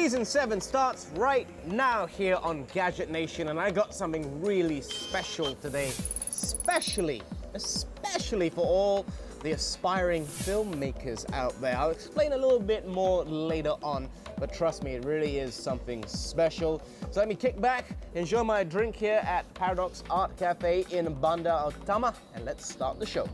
Season 7 starts right now here on Gadget Nation, and I got something really special today, especially for all the aspiring filmmakers out there. I'll explain a little bit more later on, but trust me, it really is something special. So let me kick back, enjoy my drink here at Paradox Art Cafe in Banda Utama, and let's start the show.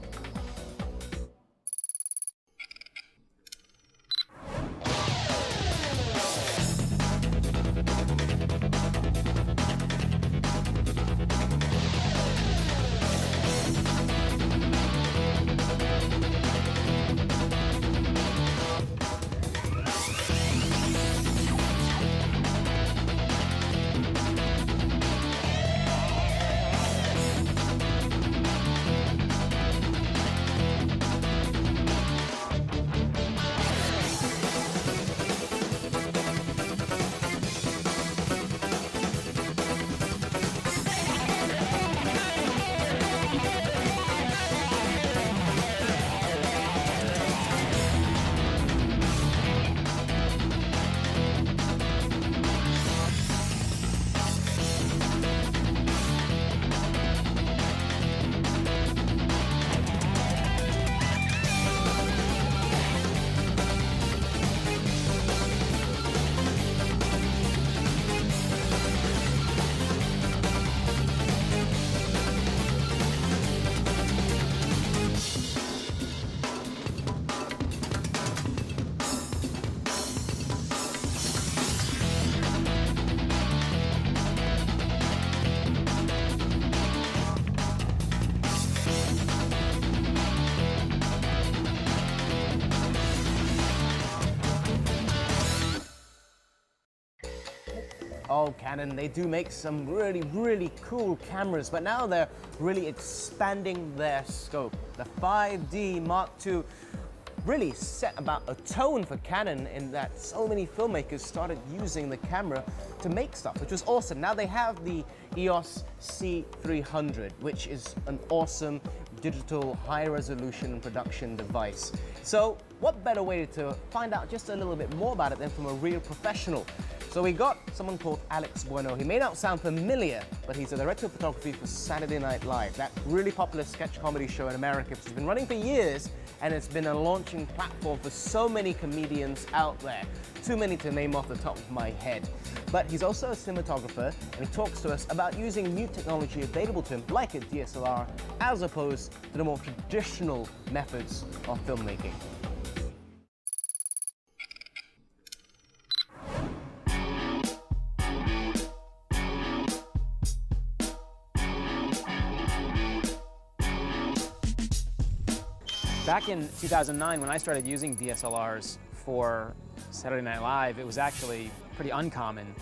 Oh, Canon, they do make some really cool cameras, but now they're really expanding their scope. The 5D Mark II really set about a tone for Canon in that so many filmmakers started using the camera to make stuff, which was awesome. Now they have the EOS C300, which is an awesome digital high-resolution production device. So what better way to find out just a little bit more about it than from a real professional? So we got someone called Alex Buono. He may not sound familiar, but he's a director of photography for Saturday Night Live, that really popular sketch comedy show in America, which has been running for years, and it's been a launching platform for so many comedians out there. Too many to name off the top of my head. But he's also a cinematographer, and he talks to us about using new technology available to him, like a DSLR, as opposed to the more traditional methods of filmmaking. Back in 2009, when I started using DSLRs for Saturday Night Live, it was actually pretty uncommon.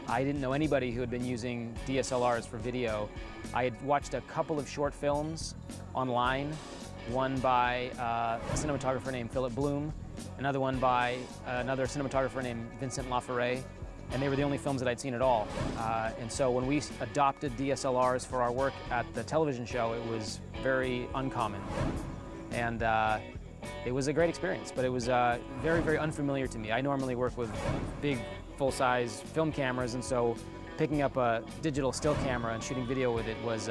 I didn't know anybody who had been using DSLRs for video. I had watched a couple of short films online, one by a cinematographer named Philip Bloom, another one by another cinematographer named Vincent Laforet, and they were the only films that I'd seen at all. And so when we adopted DSLRs for our work at the television show, it was very uncommon. And it was a great experience, but it was very unfamiliar to me. I normally work with big, full-size film cameras, and so picking up a digital still camera and shooting video with it was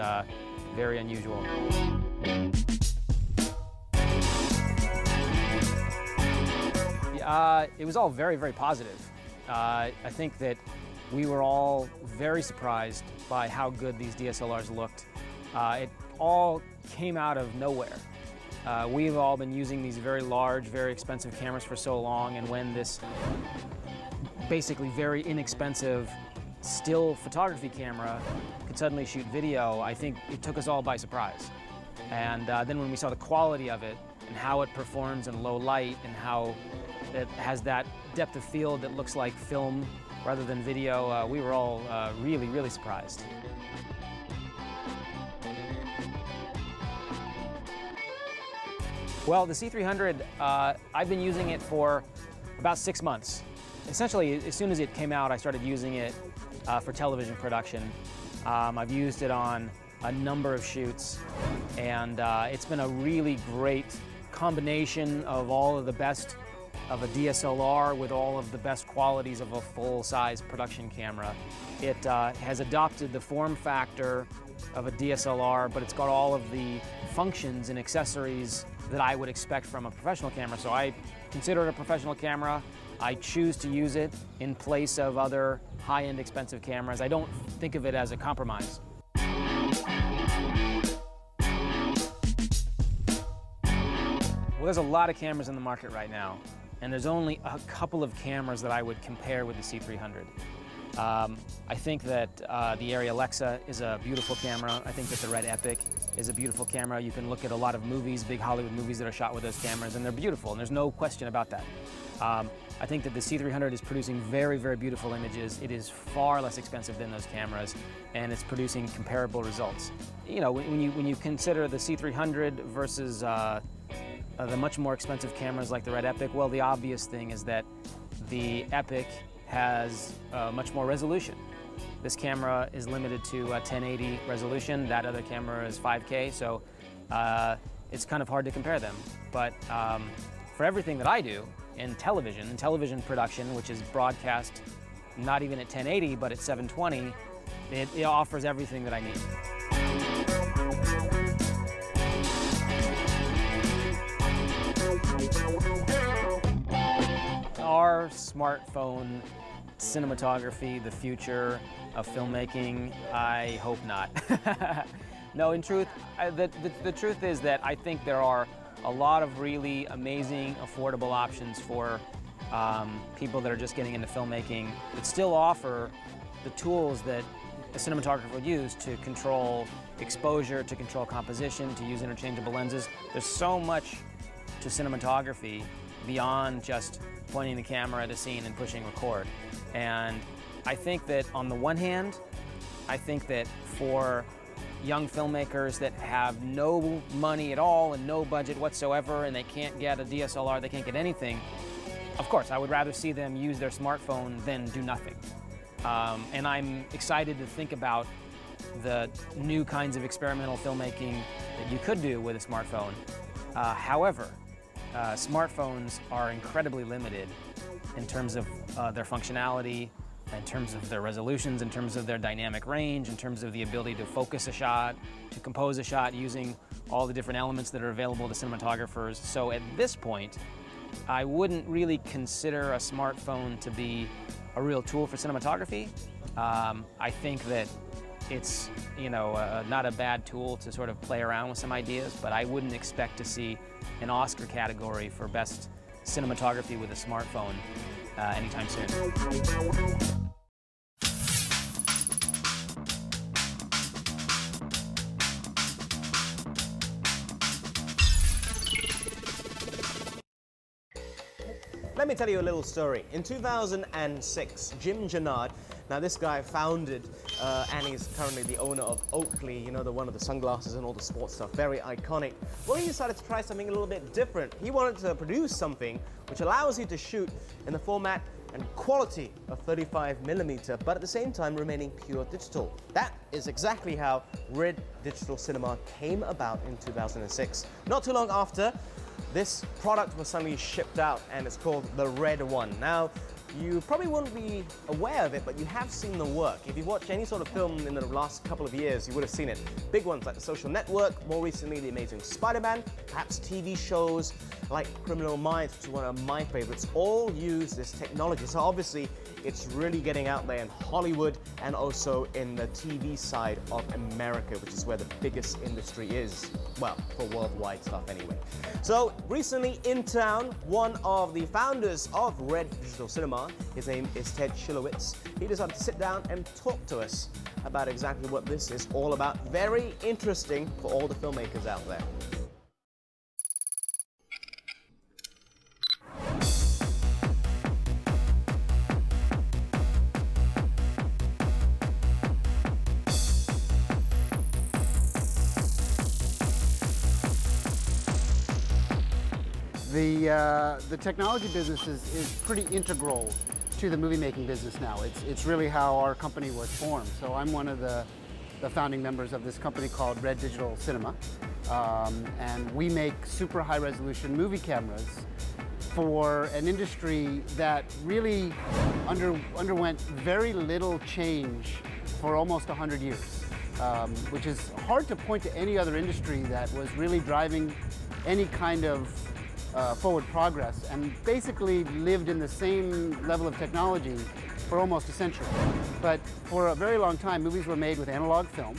very unusual. It was all very positive. I think that we were all very surprised by how good these DSLRs looked. It all came out of nowhere. We've all been using these very large, very expensive cameras for so long, and when this basically very inexpensive still photography camera could suddenly shoot video, I think it took us all by surprise. And then when we saw the quality of it and how it performs in low light and how it has that depth of field that looks like film rather than video, we were all really surprised. Well, the C300, I've been using it for about 6 months. Essentially, as soon as it came out, I started using it for television production. I've used it on a number of shoots, and it's been a really great combination of all of the best of a DSLR with all of the best qualities of a full-size production camera. It has adopted the form factor of a DSLR, but it's got all of the functions and accessories that I would expect from a professional camera. So I consider it a professional camera. I choose to use it in place of other high-end expensive cameras. I don't think of it as a compromise. Well, there's a lot of cameras in the market right now, and there's only a couple of cameras that I would compare with the C300. I think that the Arri Alexa is a beautiful camera. I think that the Red Epic is a beautiful camera. You can look at a lot of movies, big Hollywood movies that are shot with those cameras, and they're beautiful, and there's no question about that. I think that the C300 is producing very, very beautiful images. It is far less expensive than those cameras, and it's producing comparable results. You know, when you consider the C300 versus the much more expensive cameras like the Red Epic, well, the obvious thing is that the Epic has much more resolution. This camera is limited to 1080 resolution. That other camera is 5K, so it's kind of hard to compare them. But for everything that I do in television production, which is broadcast not even at 1080, but at 720, it offers everything that I need. Are smartphone cinematography the future of filmmaking? I hope not. No, in truth, the truth is that I think there are a lot of really amazing, affordable options for people that are just getting into filmmaking that still offer the tools that a cinematographer would use to control exposure, to control composition, to use interchangeable lenses. There's so much to cinematography beyond just pointing the camera at a scene and pushing record. And I think that on the one hand, I think that for young filmmakers that have no money at all and no budget whatsoever, and they can't get a DSLR, they can't get anything, of course, I would rather see them use their smartphone than do nothing. And I'm excited to think about the new kinds of experimental filmmaking that you could do with a smartphone. However, smartphones are incredibly limited in terms of their functionality, in terms of their resolutions, in terms of their dynamic range, in terms of the ability to focus a shot, to compose a shot using all the different elements that are available to cinematographers. So at this point, I wouldn't really consider a smartphone to be a real tool for cinematography. I think that it's, you know, not a bad tool to sort of play around with some ideas, but I wouldn't expect to see an Oscar category for best cinematography with a smartphone anytime soon. Let me tell you a little story. In 2006, Jim Jannard, now this guy founded and he's currently the owner of Oakley, you know, the one of the sunglasses and all the sports stuff, very iconic. Well, he decided to try something a little bit different. He wanted to produce something which allows you to shoot in the format and quality of 35mm, but at the same time remaining pure digital. That is exactly how Red Digital Cinema came about in 2006. Not too long after, this product was suddenly shipped out, and it's called the Red One. Now, you probably won't be aware of it, but you have seen the work. If you've watched any sort of film in the last couple of years, you would have seen it. Big ones like The Social Network, more recently The Amazing Spider-Man, perhaps TV shows like Criminal Minds, which is one of my favorites, all use this technology. So obviously, it's really getting out there in Hollywood and also in the TV side of America, which is where the biggest industry is. Well, for worldwide stuff anyway. So recently in town, one of the founders of Red Digital Cinema, his name is Ted Schilowitz, he decided to sit down and talk to us about exactly what this is all about. Very interesting for all the filmmakers out there. The technology business is pretty integral to the movie making business now. It's really how our company was formed. So I'm one of the founding members of this company called Red Digital Cinema. And we make super high resolution movie cameras for an industry that really underwent very little change for almost 100 years, which is hard to point to any other industry that was really driving any kind of forward progress and basically lived in the same level of technology for almost a century. But for a very long time, movies were made with analog film,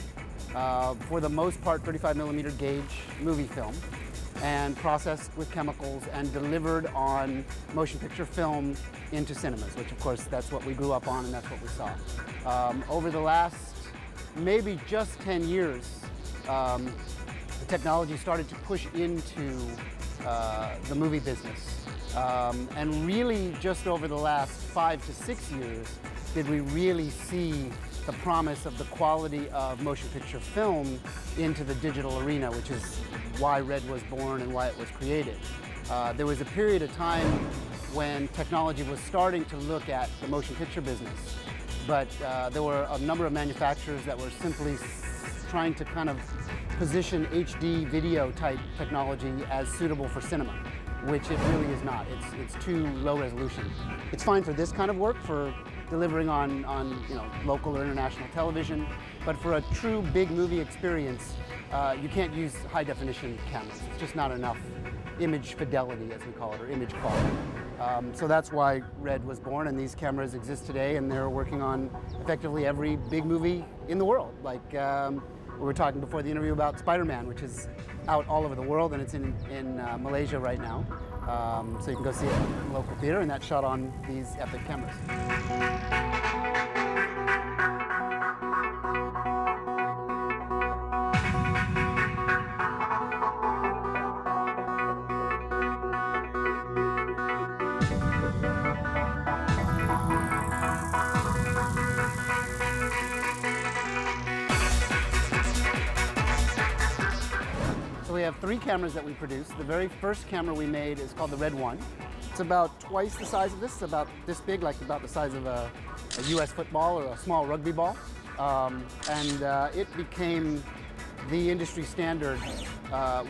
for the most part 35mm gauge movie film, and processed with chemicals and delivered on motion picture film into cinemas, which of course that's what we grew up on and that's what we saw. Over the last maybe just 10 years, the technology started to push into the movie business. And really just over the last 5 to 6 years did we really see the promise of the quality of motion picture film into the digital arena, which is why Red was born and why it was created. There was a period of time when technology was starting to look at the motion picture business, but there were a number of manufacturers that were simply trying to kind of position HD video type technology as suitable for cinema, which it really is not. It's too low resolution. It's fine for this kind of work, for delivering on local or international television, but for a true big movie experience, you can't use high definition cameras. It's just not enough image fidelity, as we call it, or image quality. So that's why Red was born, and these cameras exist today, and they're working on effectively every big movie in the world. Like we were talking before the interview about Spider-Man, which is out all over the world, and it's in Malaysia right now. So you can go see it in a local theater, and that's shot on these epic cameras. We have 3 cameras that we produce. The very first camera we made is called the Red 1. It's about twice the size of this. It's about this big, like about the size of a US football or a small rugby ball. It became the industry standard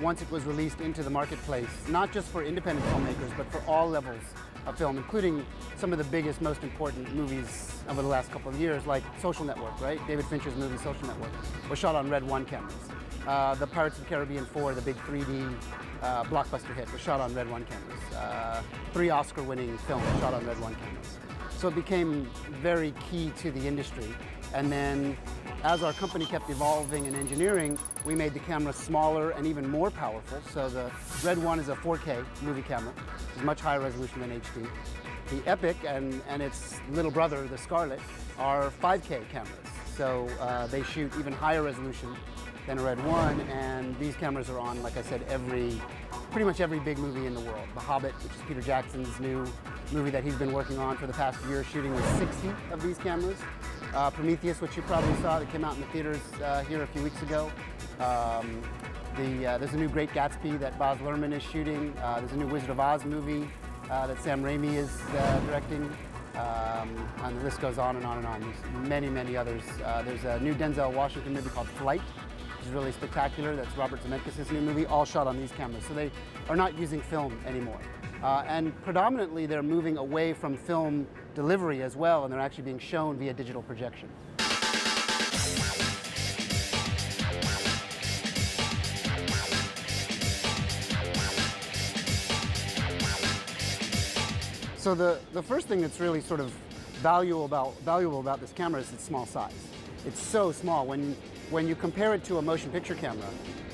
once it was released into the marketplace, not just for independent filmmakers, but for all levels of film, including some of the biggest, most important movies over the last couple of years, like Social Network, right? David Fincher's movie Social Network was shot on Red 1 cameras. The Pirates of the Caribbean 4, the big 3D blockbuster hit, was shot on Red 1 cameras. 3 Oscar-winning films shot on Red 1 cameras. So it became very key to the industry. And then as our company kept evolving and engineering, we made the camera smaller and even more powerful. So the Red 1 is a 4K movie camera. It's much higher resolution than HD. The Epic and its little brother, the Scarlet, are 5K cameras. So they shoot even higher resolution than a Red 1, and these cameras are on, like I said, pretty much every big movie in the world. The Hobbit, which is Peter Jackson's new movie that he's been working on for the past year, shooting with 60 of these cameras. Prometheus, which you probably saw, that came out in the theaters here a few weeks ago. There's a new Great Gatsby that Baz Luhrmann is shooting. There's a new Wizard of Oz movie that Sam Raimi is directing. And the list goes on and on and on. There's many, many others. There's a new Denzel Washington movie called Flight, which is really spectacular. That's Robert Zemeckis' new movie, all shot on these cameras. So they are not using film anymore. And predominantly they're moving away from film delivery as well, and they're actually being shown via digital projection. So the first thing that's really sort of valuable about this camera is its small size. It's so small. When you compare it to a motion picture camera,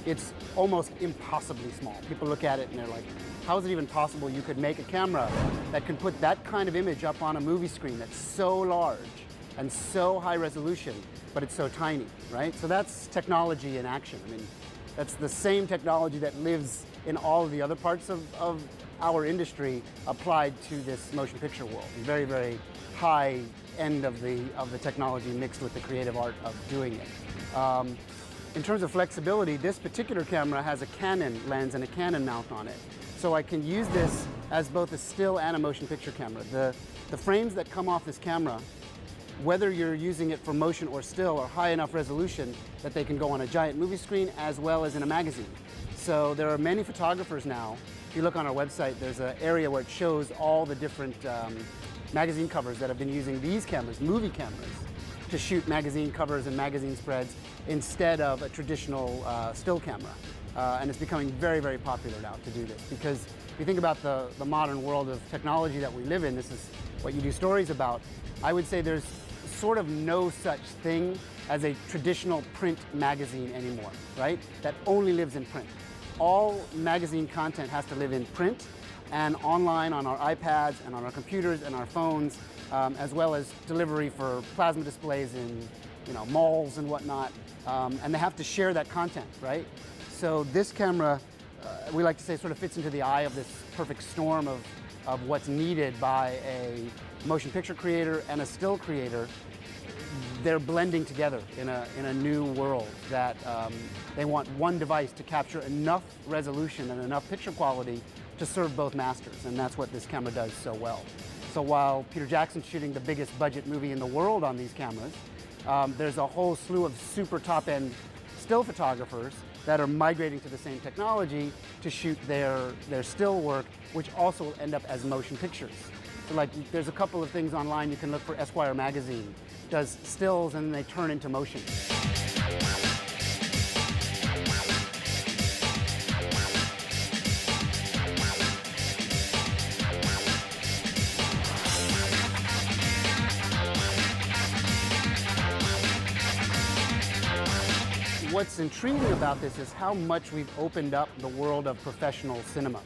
it's almost impossibly small. People look at it and they're like, how is it even possible you could make a camera that can put that kind of image up on a movie screen that's so large and so high resolution, but it's so tiny, right? So that's technology in action. I mean, that's the same technology that lives in all of the other parts of our industry applied to this motion picture world. Very, very high end of the technology mixed with the creative art of doing it. In terms of flexibility, this particular camera has a Canon lens and a Canon mount on it. So I can use this as both a still and a motion picture camera. The frames that come off this camera, whether you're using it for motion or still, are high enough resolution that they can go on a giant movie screen as well as in a magazine. So there are many photographers now if you look on our website, there's an area where it shows all the different magazine covers that have been using these cameras, movie cameras, to shoot magazine covers and magazine spreads instead of a traditional still camera. And it's becoming very, very popular now to do this, because if you think about the modern world of technology that we live in, this is what you do stories about. I would say there's sort of no such thing as a traditional print magazine anymore, right? That only lives in print. All magazine content has to live in print and online on our iPads and on our computers and our phones, as well as delivery for plasma displays in malls and whatnot. And they have to share that content, right? So this camera, we like to say, sort of fits into the eye of this perfect storm of what's needed by a motion picture creator and a still creator. They're blending together in a new world that they want one device to capture enough resolution and enough picture quality to serve both masters, and that's what this camera does so well. So while Peter Jackson's shooting the biggest budget movie in the world on these cameras, there's a whole slew of super top-end still photographers that are migrating to the same technology to shoot their still work, which also will end up as motion pictures. So like, there's a couple of things online you can look for. Esquire magazine does stills and then they turn into motion. What's intriguing about this is how much we've opened up the world of professional cinema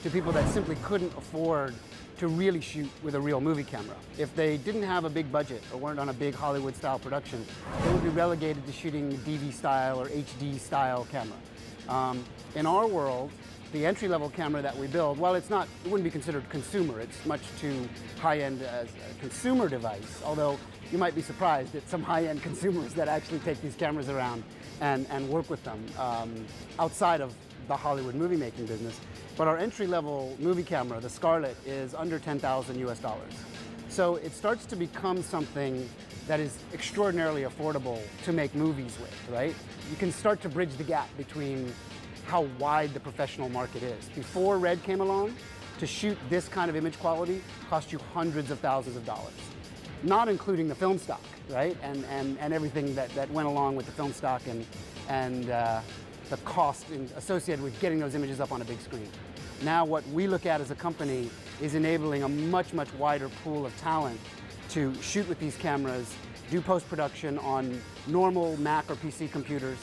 to people that simply couldn't afford to really shoot with a real movie camera. If they didn't have a big budget or weren't on a big Hollywood-style production, they would be relegated to shooting DV-style or HD-style camera. In our world, the entry-level camera that we build, while it wouldn't be considered consumer, it's much too high-end as a consumer device, although you might be surprised at some high-end consumers that actually take these cameras around and work with them outside of the Hollywood movie-making business. But our entry-level movie camera, the Scarlett, is under $10,000 US. So it starts to become something that is extraordinarily affordable to make movies with, right? You can start to bridge the gap between how wide the professional market is. Before Red came along, to shoot this kind of image quality cost you hundreds of thousands of dollars, not including the film stock, right? And everything that went along with the film stock and the cost associated with getting those images up on a big screen. Now what we look at as a company is enabling a much, much wider pool of talent to shoot with these cameras, do post-production on normal Mac or PC computers,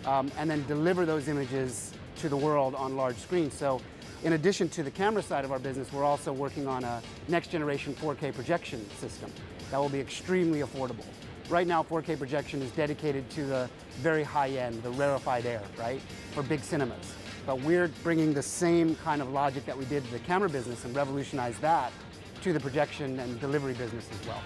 and then deliver those images to the world on large screens. So in addition to the camera side of our business, we're also working on a next-generation 4K projection system that will be extremely affordable. Right now, 4K projection is dedicated to the very high-end, the rarefied air, right, for big cinemas. But we're bringing the same kind of logic that we did to the camera business and revolutionize that to the projection and delivery business as well.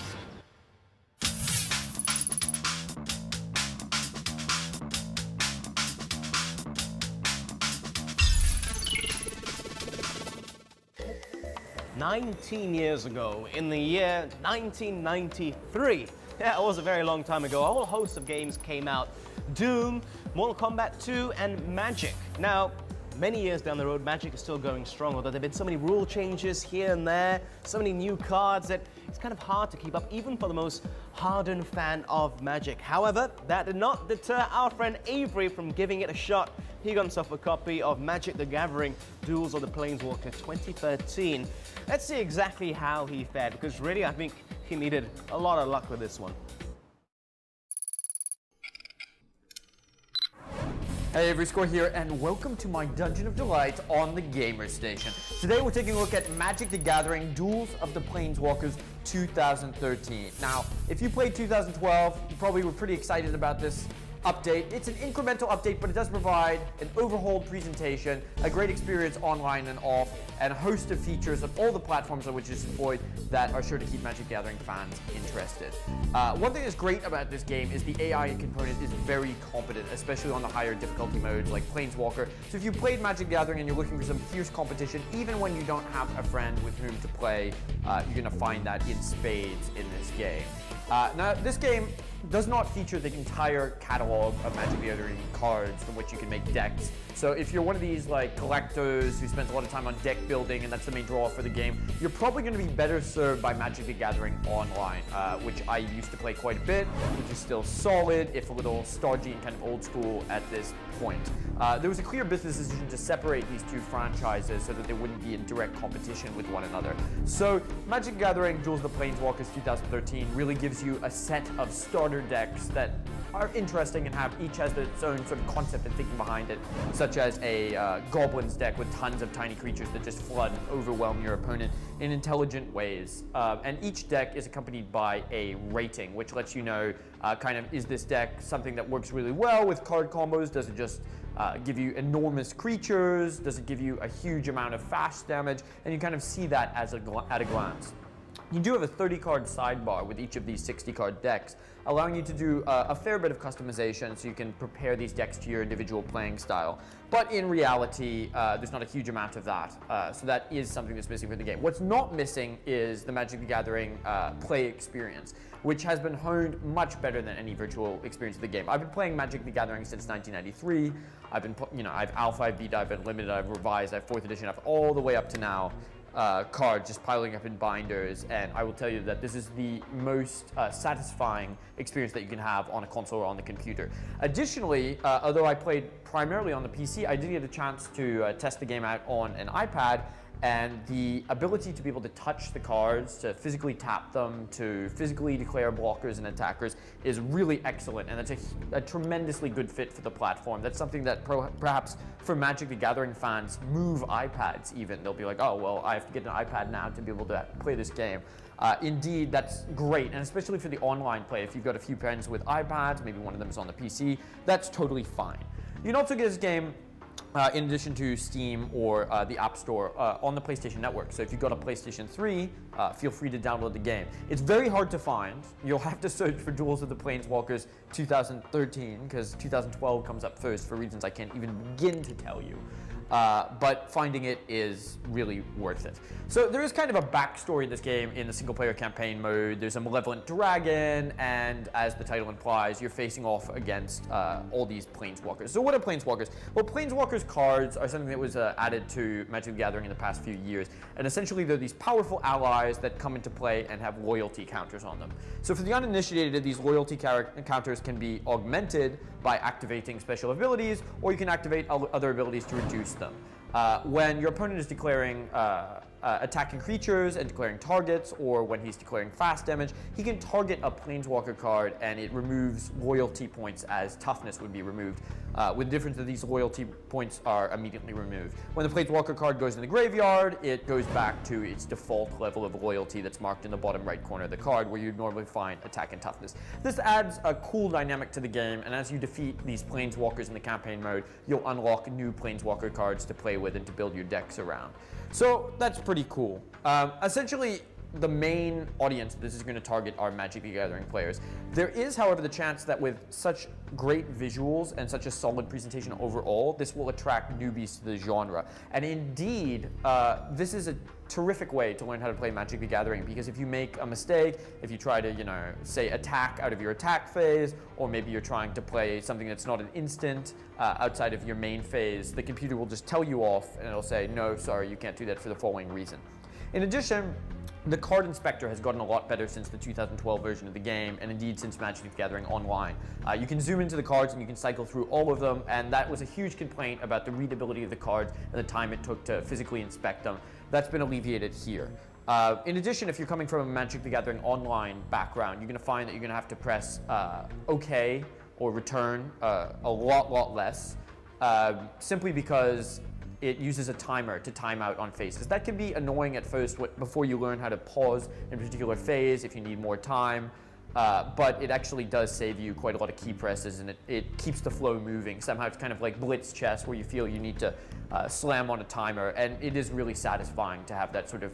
"19 years ago, in the year 1993, yeah, it was a very long time ago, a whole host of games came out. Doom, Mortal Kombat 2, and Magic. Now, many years down the road, Magic is still going strong, although there have been so many rule changes here and there, so many new cards that it's kind of hard to keep up, even for the most hardened fan of Magic. However, that did not deter our friend Avery from giving it a shot. He got himself a copy of Magic the Gathering Duels of the Planeswalker 2013. Let's see exactly how he fared, because really I think he needed a lot of luck with this one. Hey, Avery Score here, and welcome to my Dungeon of Delight on the Gamer Station. Today we're taking a look at Magic the Gathering Duels of the Planeswalkers 2013. Now, if you played 2012, you probably were pretty excited about this update. It's an incremental update, but it does provide an overhauled presentation, a great experience online and off, and a host of features of all the platforms on which it's deployed that are sure to keep Magic Gathering fans interested. One thing that's great about this game is the AI component is very competent, especially on the higher difficulty modes like Planeswalker. So if you played Magic Gathering and you're looking for some fierce competition, even when you don't have a friend with whom to play, you're going to find that in spades in this game. Now, this game does not feature the entire catalog of Magic the Gathering cards from which you can make decks. So if you're one of these like collectors who spends a lot of time on deck building and that's the main draw for the game, you're probably going to be better served by Magic the Gathering Online, which I used to play quite a bit, which is still solid, if a little stodgy and kind of old school at this point. There was a clear business decision to separate these two franchises so that they wouldn't be in direct competition with one another. So Magic the Gathering Duels of the Planeswalkers 2013 really gives you a set of starter decks that are interesting and each has its own sort of concept and thinking behind it, such as a Goblins deck with tons of tiny creatures that just flood and overwhelm your opponent in intelligent ways. And each deck is accompanied by a rating, which lets you know kind of, is this deck something that works really well with card combos? Does it just give you enormous creatures? Does it give you a huge amount of fast damage? And you kind of see that as at a glance. You do have a 30-card sidebar with each of these 60-card decks, allowing you to do a fair bit of customization so you can prepare these decks to your individual playing style. But in reality, there's not a huge amount of that, so that is something that's missing from the game. What's not missing is the Magic the Gathering play experience, which has been honed much better than any virtual experience of the game. I've been playing Magic the Gathering since 1993. I've Alpha, I've Beta, I've Unlimited, I've Revised, I've 4th edition, I've all the way up to now. Cards just piling up in binders, and I will tell you that this is the most satisfying experience that you can have on a console or on the computer. Additionally, although I played primarily on the PC, I did get a chance to test the game out on an iPad, and the ability to be able to touch the cards, to physically tap them, to physically declare blockers and attackers is really excellent, and that's a tremendously good fit for the platform. That's something that perhaps for Magic the Gathering fans move iPads even. They'll be like, oh, well, I have to get an iPad now to be able to play this game. Indeed, that's great, and especially for the online play. If you've got a few friends with iPads, maybe one of them is on the PC, that's totally fine. You can also get this game in addition to Steam or the App Store on the PlayStation Network. So if you've got a PlayStation 3, feel free to download the game. It's very hard to find. You'll have to search for Duels of the Planeswalkers 2013, because 2012 comes up first for reasons I can't even begin to tell you. But finding it is really worth it. So there is kind of a backstory in this game in the single-player campaign mode. There's a malevolent dragon, and as the title implies, you're facing off against all these planeswalkers. So what are planeswalkers? Well, planeswalkers cards are something that was added to Magic the Gathering in the past few years, and essentially they're these powerful allies that come into play and have loyalty counters on them. So for the uninitiated, these loyalty counters can be augmented by activating special abilities, or you can activate other abilities to reduce them. When your opponent is declaring attacking creatures and declaring targets, or when he's declaring fast damage, he can target a planeswalker card and it removes loyalty points as toughness would be removed, with the difference that these loyalty points are immediately removed. When the planeswalker card goes in the graveyard, it goes back to its default level of loyalty that's marked in the bottom right corner of the card, where you'd normally find attack and toughness. This adds a cool dynamic to the game, and as you defeat these planeswalkers in the campaign mode, you'll unlock new planeswalker cards to play with and to build your decks around. So that's pretty cool. Essentially, the main audience this is going to target are Magic the Gathering players. There is, however, the chance that with such great visuals and such a solid presentation overall, this will attract newbies to the genre. And indeed, this is a terrific way to learn how to play Magic the Gathering, because if you make a mistake, if you try to, say attack out of your attack phase, or maybe you're trying to play something that's not an instant outside of your main phase, the computer will just tell you off and it'll say, no, sorry, you can't do that for the following reason. In addition, the card inspector has gotten a lot better since the 2012 version of the game, and indeed since Magic the Gathering Online. You can zoom into the cards and you can cycle through all of them, and that was a huge complaint about the readability of the cards and the time it took to physically inspect them. That's been alleviated here. In addition, if you're coming from a Magic the Gathering Online background, you're going to find that you're going to have to press OK or return a lot less, simply because it uses a timer to time out on phases. That can be annoying at first before you learn how to pause in a particular phase if you need more time, but it actually does save you quite a lot of key presses, and it keeps the flow moving. Somehow it's kind of like blitz chess, where you feel you need to slam on a timer, and it is really satisfying to have that sort of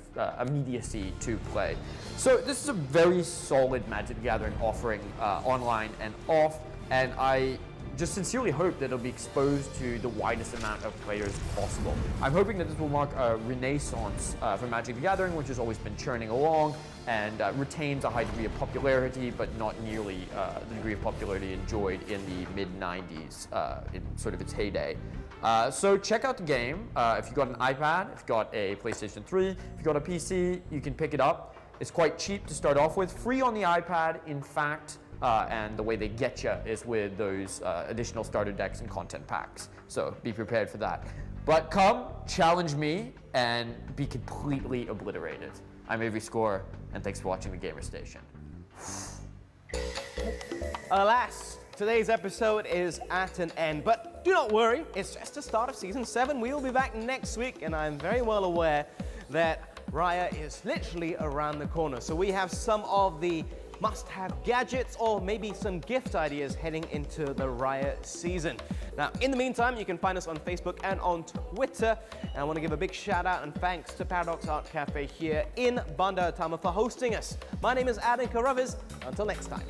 immediacy to play. So this is a very solid Magic the Gathering offering online and off, and I just sincerely hope that it'll be exposed to the widest amount of players possible. I'm hoping that this will mark a renaissance for Magic the Gathering, which has always been churning along and retains a high degree of popularity, but not nearly the degree of popularity enjoyed in the mid-90s, in sort of its heyday. So check out the game. If you've got an iPad, if you've got a PlayStation 3, if you've got a PC, you can pick it up. It's quite cheap to start off with, free on the iPad, in fact, and the way they get you is with those additional starter decks and content packs. So be prepared for that. But come, challenge me, and be completely obliterated. I'm Avery Score, and thanks for watching The Gamer Station. Alas, today's episode is at an end, but do not worry, it's just the start of Season 7. We will be back next week, and I'm very well aware that Raya is literally around the corner. So we have some of the must-have gadgets or maybe some gift ideas heading into the Raya season. Now, in the meantime, you can find us on Facebook and on Twitter. And I want to give a big shout out and thanks to Paradox Art Cafe here in Bandar Utama for hosting us. My name is Adam Karaviz. Until next time.